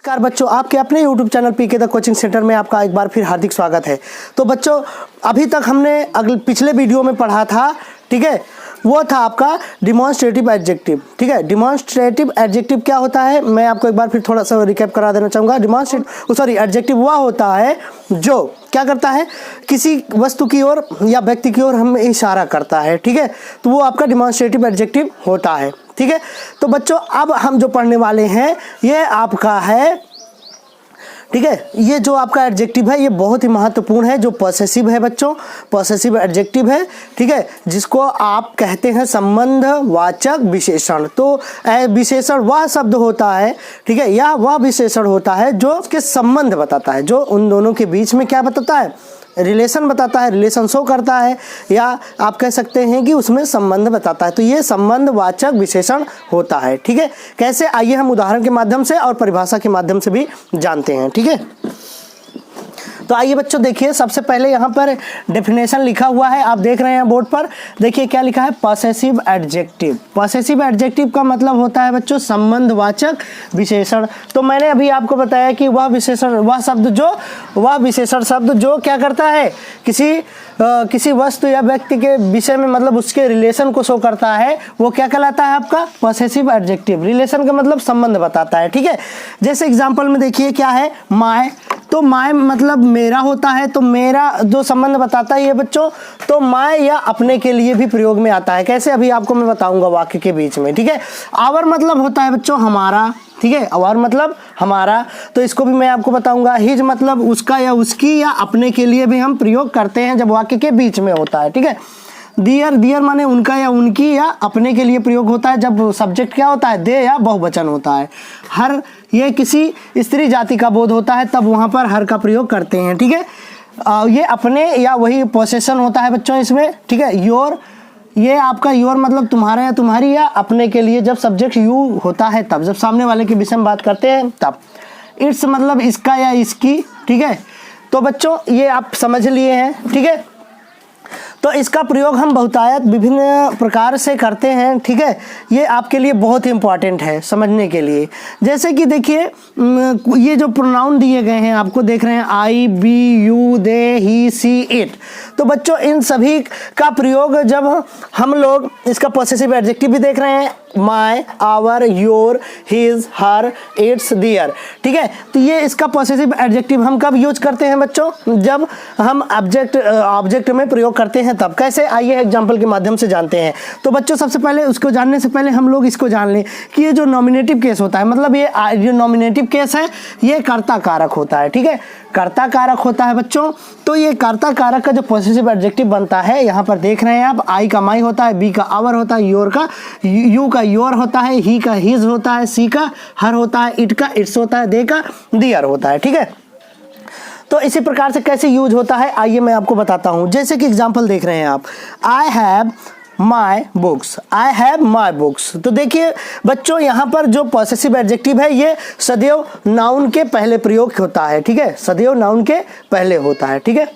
नमस्कार बच्चों, आपके अपने YouTube channel PK the coaching centre में आपका एक बार फिर हार्दिक स्वागत है। तो बच्चों, अभी तक हमने पिछले वीडियो में पढ़ा था, ठीक है, वो था आपका डिमॉन्स्ट्रेटिव एडजेक्टिव। ठीक है, डिमॉन्स्ट्रेटिव एडजेक्टिव क्या होता है, मैं आपको एक बार फिर थोड़ा सा रिकैप करा देना चाहूँगा। एडजेक्टिव वह होता है जो क्या करता है, किसी वस्तु की ओर या व्यक्ति की ओर हमें इशारा करता है। ठीक है, तो वो आपका डिमॉन्स्ट्रेटिव एडजेक्टिव होता है। ठीक है, तो बच्चों अब हम जो पढ़ने वाले हैं ये आपका है, ठीक है, ये जो आपका एडजेक्टिव है ये बहुत ही महत्वपूर्ण है, जो पॉसेसिव है बच्चों, पॉसेसिव एडजेक्टिव है। ठीक है, जिसको आप कहते हैं संबंधवाचक विशेषण। तो विशेषण वह शब्द होता है, ठीक है, या वह विशेषण होता है जो उसके संबंध बताता है, जो उन दोनों के बीच में क्या बताता है, रिलेशन बताता है, रिलेशन शो करता है, या आप कह सकते हैं कि उसमें संबंध बताता है। तो ये संबंधवाचक विशेषण होता है। ठीक है, कैसे, आइए हम उदाहरण के माध्यम से और परिभाषा के माध्यम से भी जानते हैं। ठीक है, तो आइए बच्चों देखिए, सबसे पहले यहाँ पर डेफिनेशन लिखा हुआ है, आप देख रहे हैं बोर्ड पर, देखिए क्या लिखा है, पॉसेसिव एडजेक्टिव। पॉसेसिव एडजेक्टिव का मतलब होता है बच्चों संबंधवाचक विशेषण। तो मैंने अभी आपको बताया कि वह विशेषण, वह विशेषण शब्द जो क्या करता है, किसी वस्तु या व्यक्ति के विषय में, मतलब उसके रिलेशन को शो करता है, वो क्या कहलाता है आपका पॉसेसिव एडजेक्टिव। रिलेशन का मतलब संबंध बताता है। ठीक है, जैसे एग्जांपल में देखिए क्या है, माय, तो माय मतलब मेरा होता है, तो मेरा जो संबंध बताता है ये बच्चों, तो माय या अपने के लिए भी प्रयोग में आता है। कैसे, अभी आपको मैं बताऊंगा वाक्य के बीच में। ठीक है, आवर मतलब होता है बच्चों हमारा। ठीक है, आवर मतलब हमारा, तो इसको भी मैं आपको बताऊंगा। हिज मतलब उसका या उसकी या अपने के लिए भी हम प्रयोग करते हैं जब वाक्य के बीच में होता है। ठीक है, दियर माने उनका या उनकी या अपने के लिए प्रयोग होता है जब सब्जेक्ट क्या होता है, दे या बहुवचन होता है। हर, ये किसी स्त्री जाति का बोध होता है तब वहां पर हर का प्रयोग करते हैं। ठीक है, ये अपने या वही पोसेशन होता है बच्चों इसमें। ठीक है, योर, ये आपका योर मतलब तुम्हारा या तुम्हारी या अपने के लिए जब सब्जेक्ट यू होता है तब, जब सामने वाले के विषय में बात करते हैं तब। इट्स मतलब इसका या इसकी। ठीक है, तो बच्चों ये आप समझ लिए हैं। ठीक है, तो इसका प्रयोग हम बहुतायत विभिन्न प्रकार से करते हैं। ठीक है, ये आपके लिए बहुत ही इंपॉर्टेंट है समझने के लिए। जैसे कि देखिए, ये जो प्रोनाउन दिए गए हैं आपको देख रहे हैं, I, we, you, they, he, she, it. तो बच्चों इन सभी का प्रयोग जब हम लोग, इसका पॉसेसिव एडजेक्टिव भी देख रहे हैं, my, our, your, his, her, its, their. ठीक है, तो ये इसका पॉसेसिव एडजेक्टिव हम कब यूज करते हैं बच्चों, जब हम ऑब्जेक्ट में प्रयोग करते हैं तब। कैसे, आइए एग्जांपल के माध्यम से जानते हैं। तो बच्चों सबसे पहले उसको जानने से पहले हम लोग इसको जान लें कि ये जो नॉमिनेटिव केस होता है, मतलब ये जो नॉमिनेटिव केस है ये कर्ता कारक होता है। ठीक है, कर्ता कारक होता है बच्चों। तो ये कर्ता कारक का जो पॉसेसिव एडजेक्टिव बनता है, यहाँ पर देख रहे हैं आप, आई का माई होता है, बी का आवर होता है, योर का यू का योर होता है, ही का हिज होता है, सी का हर होता है, इट का इट्स होता है, दे का दियर होता है। ठीक है, तो इसी प्रकार से कैसे यूज होता है आइए मैं आपको बताता हूं। जैसे कि एग्जांपल देख रहे हैं आप, आई have my books, I have my books. तो देखिए बच्चों यहाँ पर जो पॉसेसिव एडजेक्टिव है ये सदैव नाउन के पहले प्रयोग होता है। ठीक है, सदैव नाउन के पहले होता है। ठीक है,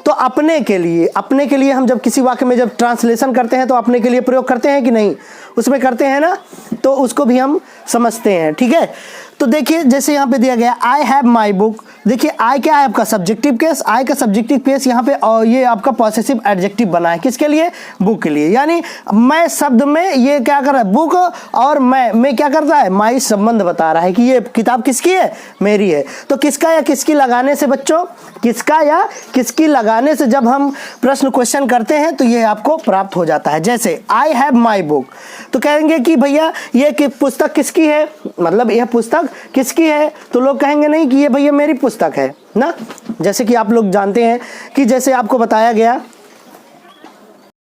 तो अपने के लिए हम जब किसी वाक्य में जब ट्रांसलेशन करते हैं तो अपने के लिए प्रयोग करते हैं कि नहीं, उसमें करते हैं ना, तो उसको भी हम समझते हैं। ठीक है, तो देखिए जैसे यहाँ पे दिया गया आई हैव माई बुक, देखिए आई क्या है आपका सब्जेक्टिव केस, आई का सब्जेक्टिव केस यहाँ पे, और ये आपका पॉसेसिव एडजेक्टिव बना है किसके लिए, बुक के लिए। यानी मैं शब्द में ये क्या कर रहा है, बुक, और मैं क्या करता है, माई संबंध बता रहा है कि ये किताब किसकी है, मेरी है। तो किसका या किसकी लगाने से बच्चों, किसका या किसकी लगाने से जब हम प्रश्न क्वेश्चन करते हैं तो ये आपको प्राप्त हो जाता है। जैसे आई हैव माई बुक, तो कहेंगे कि भैया ये पुस्तक किसकी है, मतलब यह पुस्तक किसकी है, तो लोग कहेंगे नहीं कि ये भैया मेरी पुस्तक है ना। जैसे कि आप लोग जानते हैं कि जैसे आपको बताया गया,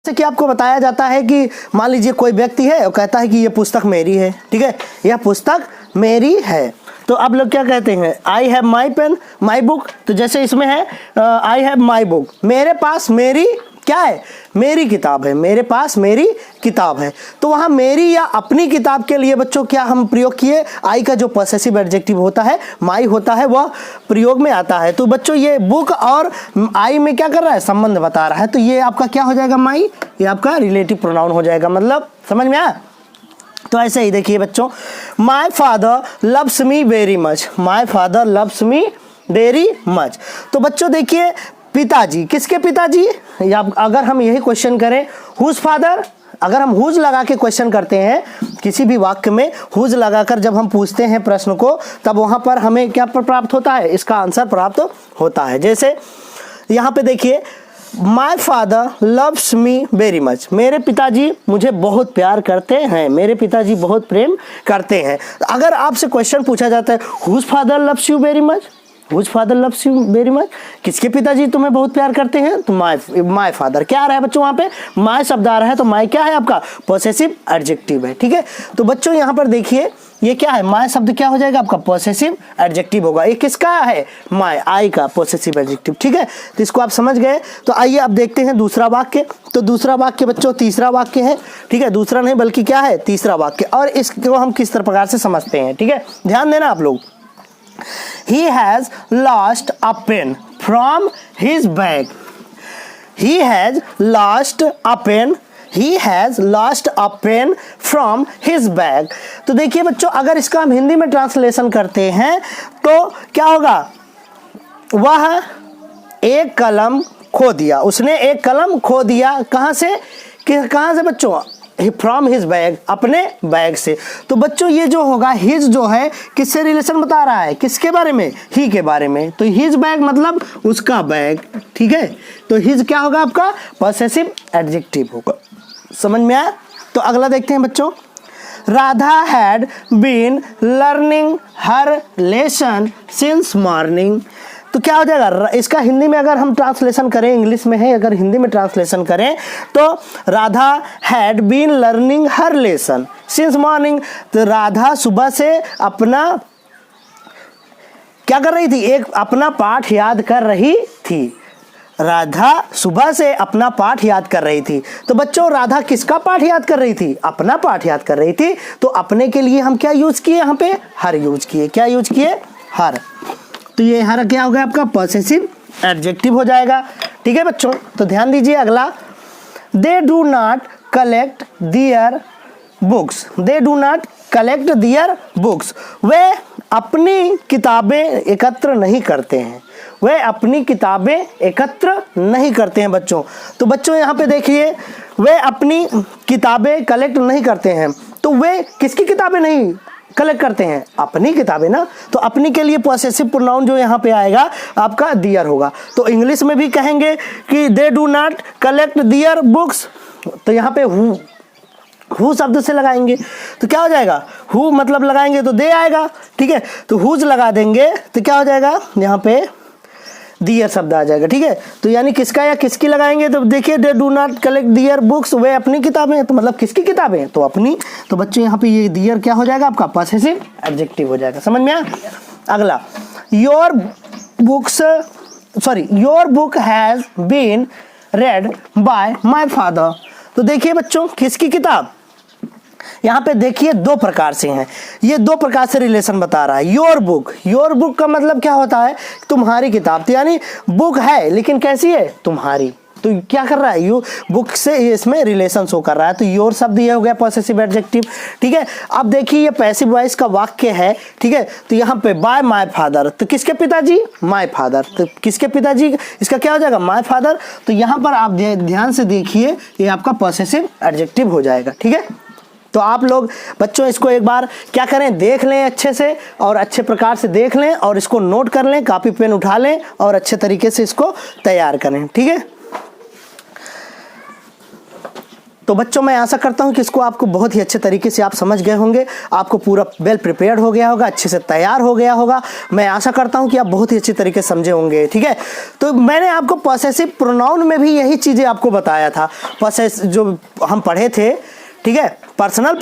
जैसे कि आपको बताया जाता है कि मान लीजिए कोई व्यक्ति है और कहता है कि ये पुस्तक मेरी है। ठीक है, यह पुस्तक मेरी है, तो आप लोग क्या कहते हैं, I have my pen my book. तो जैसे इसमें है आई हैव माई बुक, मेरे पास मेरी क्या है, मेरी किताब है, मेरे पास मेरी किताब है। तो वहां मेरी या अपनी किताब के लिए बच्चों क्या हम प्रयोग किए, आई का जो पॉसेसिव एडजेक्टिव होता है, माई होता है, वह प्रयोग में आता है। तो बच्चों ये बुक और आई में क्या कर रहा है, संबंध बता रहा है। तो ये आपका क्या हो जाएगा, माई, ये आपका रिलेटिव प्रोनाउन हो जाएगा। मतलब समझ में आया। तो ऐसे ही देखिए बच्चों, my father loves me very much, my father loves me very much. तो बच्चों देखिए पिताजी, किसके पिताजी, या अगर हम यही क्वेश्चन करें हुज फादर, अगर हम हुज लगा के क्वेश्चन करते हैं किसी भी वाक्य में, हुज लगाकर जब हम पूछते हैं प्रश्न को, तब वहां पर हमें क्या प्राप्त होता है, इसका आंसर प्राप्त होता है। जैसे यहाँ पे देखिए, my father loves me very much, मेरे पिताजी मुझे बहुत प्यार करते हैं, मेरे पिताजी बहुत प्रेम करते हैं। अगर आपसे क्वेश्चन पूछा जाता है whose father loves you very much, whose father loves you very much, किसके पिताजी तुम्हें बहुत प्यार करते हैं, तो माई फादर। क्या आ रहा है बच्चों, वहाँ पे माई शब्द आ रहा है, तो माई क्या है आपका पॉसेसिव एडजेक्टिव है। ठीक है, तो बच्चों यहाँ पर देखिए ये क्या है, माई शब्द क्या हो जाएगा आपका पॉसेसिव एडजेक्टिव होगा। ये किसका है, माई, आई का पॉसेसिव एडजेक्टिव। ठीक है, तो इसको आप समझ गए। तो आइए अब देखते हैं दूसरा वाक्य। तो दूसरा वाक्य बच्चों तीसरा वाक्य है। ठीक है, दूसरा नहीं बल्कि क्या है, तीसरा वाक्य। और इसको हम किस तरह प्रकार से समझते हैं, ठीक है, ध्यान देना आप लोग। He has lost a pen from his bag. He has lost a pen. He has lost a pen from his bag. तो देखिए बच्चों, अगर इसका हम हिंदी में ट्रांसलेशन करते हैं तो क्या होगा, वह एक कलम खो दिया, उसने एक कलम खो दिया। कहाँ से, कहाँ से बच्चों, फ्रॉम हिज बैग, अपने बैग से। तो बच्चों ये जो होगा हिज जो है किससे रिलेशन बता रहा है, किसके बारे में, ही के बारे में। तो हिज बैग मतलब उसका बैग। ठीक है, तो हिज क्या होगा आपका पॉसेसिव एडजेक्टिव होगा। समझ में आया। तो अगला देखते हैं बच्चों, Radha had been learning her lesson since morning. तो क्या हो जाएगा, इसका हिंदी में अगर हम ट्रांसलेशन करें, इंग्लिश में है, अगर हिंदी में ट्रांसलेशन करें तो Radha had been learning her lesson since morning. तो राधा सुबह से अपना क्या कर रही थी, एक अपना पाठ याद कर रही थी। राधा सुबह से अपना पाठ याद कर रही थी। तो बच्चों राधा किसका पाठ याद कर रही थी, अपना पाठ याद कर रही थी। तो अपने के लिए हम क्या यूज किए, यहाँ पे हर यूज किए। क्या यूज किए, हर। तो ये हर क्या हो गया आपका पॉसेसिव एडजेक्टिव हो जाएगा। ठीक है बच्चों, तो ध्यान दीजिए अगला, they do not collect their books, they do not collect their books, वे अपनी किताबें एकत्र नहीं करते हैं, वे अपनी किताबें एकत्र नहीं करते हैं बच्चों। तो बच्चों यहाँ पे देखिए, वे अपनी किताबें कलेक्ट नहीं करते हैं, तो वे किसकी किताबें नहीं कलेक्ट करते हैं, अपनी किताबें ना। तो अपनी के लिए पॉसेसिव प्रोनाउन जो यहाँ पे आएगा आपका दियर होगा। तो इंग्लिश में भी कहेंगे कि they do not collect their books, तो यहाँ पे हु शब्द से लगाएंगे तो क्या हो जाएगा, हु मतलब लगाएंगे तो दे आएगा। ठीक है, तो हुज लगा देंगे तो क्या हो जाएगा, यहाँ पे दियर शब्द आ जाएगा। ठीक है, तो यानी किसका या किसकी लगाएंगे, तो देखिए they do not collect their books, वे अपनी किताबें, तो मतलब किसकी किताबें, तो अपनी। तो बच्चों यहाँ पे ये दियर क्या हो जाएगा आपका पॉसेसिव एडजेक्टिव हो जाएगा। समझ में आया। अगला, your book has been read by my father. तो देखिए बच्चों किसकी किताब, यहाँ पे देखिए दो प्रकार से हैं, ये दो प्रकार से रिलेशन बता रहा है। योर बुक, योर बुक का मतलब क्या होता है, तुम्हारी किताब। तो यानी बुक है लेकिन कैसी है, तुम्हारी। तो क्या कर रहा है, यू बुक से इसमें रिलेशन शो कर रहा है। तो योर शब्द ये हो गया पॉसेसिव एडजेक्टिव। ठीक है, अब देखिए ये पैसिव वॉइस का वाक्य है। ठीक है, तो यहाँ पे बाय माय फादर, तो किसके पिताजी, माय फादर। तो किसके पिताजी, इसका क्या हो जाएगा, माय फादर। तो यहाँ पर आप ध्यान से देखिए ये आपका पॉसेसिव एडजेक्टिव हो जाएगा। ठीक है, तो आप लोग बच्चों इसको एक बार क्या करें, देख लें अच्छे से, और अच्छे प्रकार से देख लें और इसको नोट कर लें, कॉपी पेन उठा लें और अच्छे तरीके से इसको तैयार करें। ठीक है, तो बच्चों मैं आशा करता हूं कि इसको आपको बहुत ही अच्छे तरीके से आप समझ गए होंगे, आपको पूरा वेल प्रिपेयर्ड हो गया होगा, अच्छे से तैयार हो गया होगा। मैं आशा करता हूं कि आप बहुत ही अच्छी तरीके से समझे होंगे। ठीक है, तो मैंने आपको पॉसेसिव प्रोनाउन में भी यही चीज़ें आपको बताया था, जो हम पढ़े थे। ठीक है, पर्सनल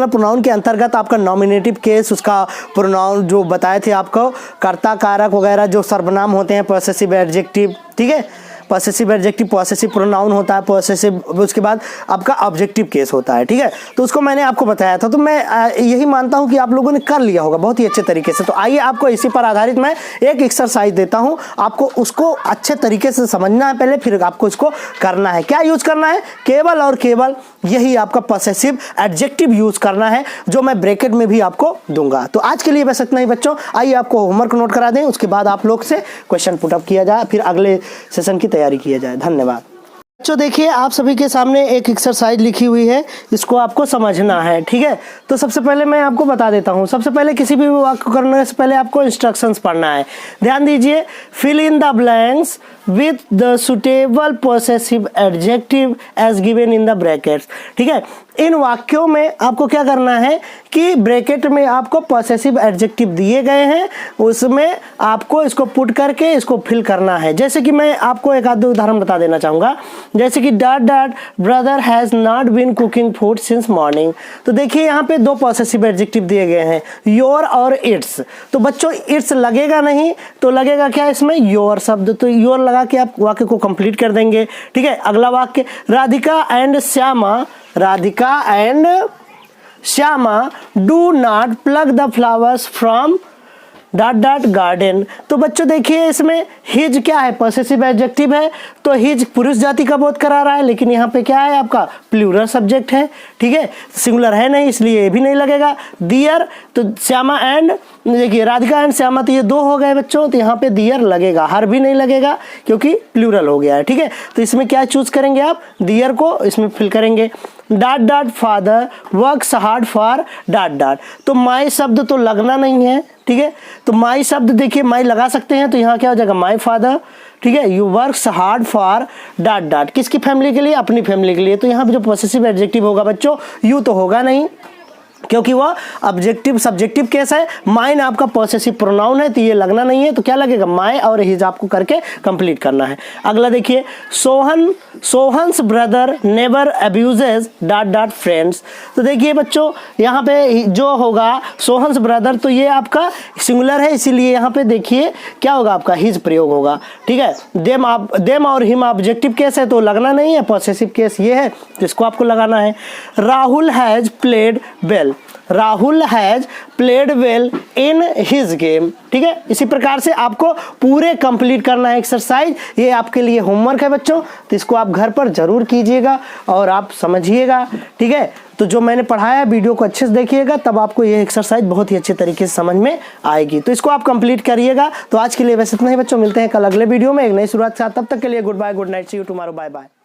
प्रोनाउन के अंतर्गत आपका नॉमिनेटिव केस, उसका प्रोनाउन जो बताए थे आपको, कर्ता कारक वगैरह जो सर्वनाम होते हैं पॉसेसिव एडजेक्टिव। ठीक है, पॉसेसिव एडजेक्टिव, पॉसेसिव प्रोनाउन होता है, पॉसेसिव, उसके बाद आपका ऑब्जेक्टिव केस होता है, ठीक है। तो उसको मैंने आपको बताया था, तो मैं यही मानता हूं कि आप लोगों ने कर लिया होगा बहुत ही अच्छे तरीके से। तो आइए आपको इसी पर आधारित मैं एक एक्सरसाइज देता हूं, आपको उसको अच्छे तरीके से समझना है पहले, फिर आपको इसको करना है। क्या यूज करना है? केवल और केवल यही आपका पॉसेसिव एडजेक्टिव यूज करना है, जो मैं ब्रैकेट में भी आपको दूंगा। तो आज के लिए बस इतना ही बच्चों। आइए आपको होमवर्क नोट करा दें, उसके बाद आप लोग से क्वेश्चन पुटअप किया जाए, फिर अगले सेशन की तैयारी किया जाए। धन्यवाद बच्चों। देखिए आप सभी के सामने एक एक्सरसाइज लिखी हुई है, इसको आपको समझना है, ठीक है। तो सबसे पहले मैं आपको बता देता हूँ, सबसे पहले किसी भी वाक्य को करने से पहले आपको इंस्ट्रक्शंस पढ़ना है। ध्यान दीजिए, fill in the blanks with the suitable possessive adjective as given in the brackets, ठीक है। इन वाक्यों में आपको क्या करना है कि ब्रैकेट में आपको पॉसेसिव एडजेक्टिव दिए गए हैं, उसमें आपको इसको पुट करके इसको फिल करना है। जैसे कि मैं आपको एक आध उदाहरण बता देना चाहूंगा, जैसे कि dot dot brother has not been cooking food since morning. तो देखिए यहाँ पे दो पॉसेसिव एडजेक्टिव दिए गए हैं, योर और इट्स। तो बच्चों इट्स लगेगा नहीं, तो लगेगा क्या इसमें? योर शब्द। तो योर लगा के आप वाक्य को कंप्लीट कर देंगे, ठीक है। अगला वाक्य, Radhika and Shyama, Radhika and Shyama do not plug the flowers from dot dot garden. तो बच्चों देखिए इसमें हिज क्या है? पॉसेसिव एडजेक्टिव है, तो हिज पुरुष जाति का बोध करा रहा है, लेकिन यहाँ पे क्या है आपका? प्लूरल सब्जेक्ट है, ठीक है, सिंगुलर है नहीं, इसलिए ये भी नहीं लगेगा। दियर, तो श्यामा एंड, देखिए राधिका एंड श्यामा, तो ये दो हो गए बच्चों, तो यहाँ पे दियर लगेगा, हर भी नहीं लगेगा क्योंकि प्लूरल हो गया है, ठीक है। तो इसमें क्या चूज करेंगे आप? दियर को इसमें फिल करेंगे। Dot dot father works hard for dot dot, तो माई शब्द तो लगना नहीं है, ठीक है। तो माई शब्द देखिए माई लगा सकते हैं, तो यहाँ क्या हो जाएगा? माई फादर, ठीक है। You works hard for dot dot, किसकी फैमिली के लिए? अपनी फैमिली के लिए। तो यहाँ पे जो पॉसेसिव एडजेक्टिव होगा बच्चों, यू तो होगा नहीं क्योंकि वह ऑब्जेक्टिव सब्जेक्टिव केस है। माइन आपका पॉसेसिव प्रोनाउन है, तो ये लगना नहीं है, तो क्या लगेगा? माई और हिज आपको करके कंप्लीट करना है। अगला देखिए, Sohan's brother never abuses dot dot friends. तो देखिए बच्चों यहाँ पे जो होगा सोहन्स ब्रदर, तो ये आपका सिंगुलर है, इसीलिए यहाँ पे देखिए क्या होगा? आपका हिज प्रयोग होगा, ठीक है। देम और हिम ऑब्जेक्टिव केस है, तो लगना नहीं है, पॉसेसिव केस ये है, तो इसको आपको लगाना है। Rahul has played well, Rahul has played well in his game, ठीक है। इसी प्रकार से आपको पूरे कंप्लीट करना है एक्सरसाइज। ये आपके लिए होमवर्क है बच्चों, तो इसको आप घर पर जरूर कीजिएगा और आप समझिएगा, ठीक है। तो जो मैंने पढ़ाया वीडियो को अच्छे से देखिएगा, तब आपको ये एक्सरसाइज बहुत ही अच्छे तरीके से समझ में आएगी। तो इसको आप कंप्लीट करिएगा। तो आज के लिए बस इतना ही बच्चों, मिलते हैं कल अगले वीडियो में एक नई शुरुआत के साथ। तब तक के लिए good bye, good night, see you tomorrow, bye bye.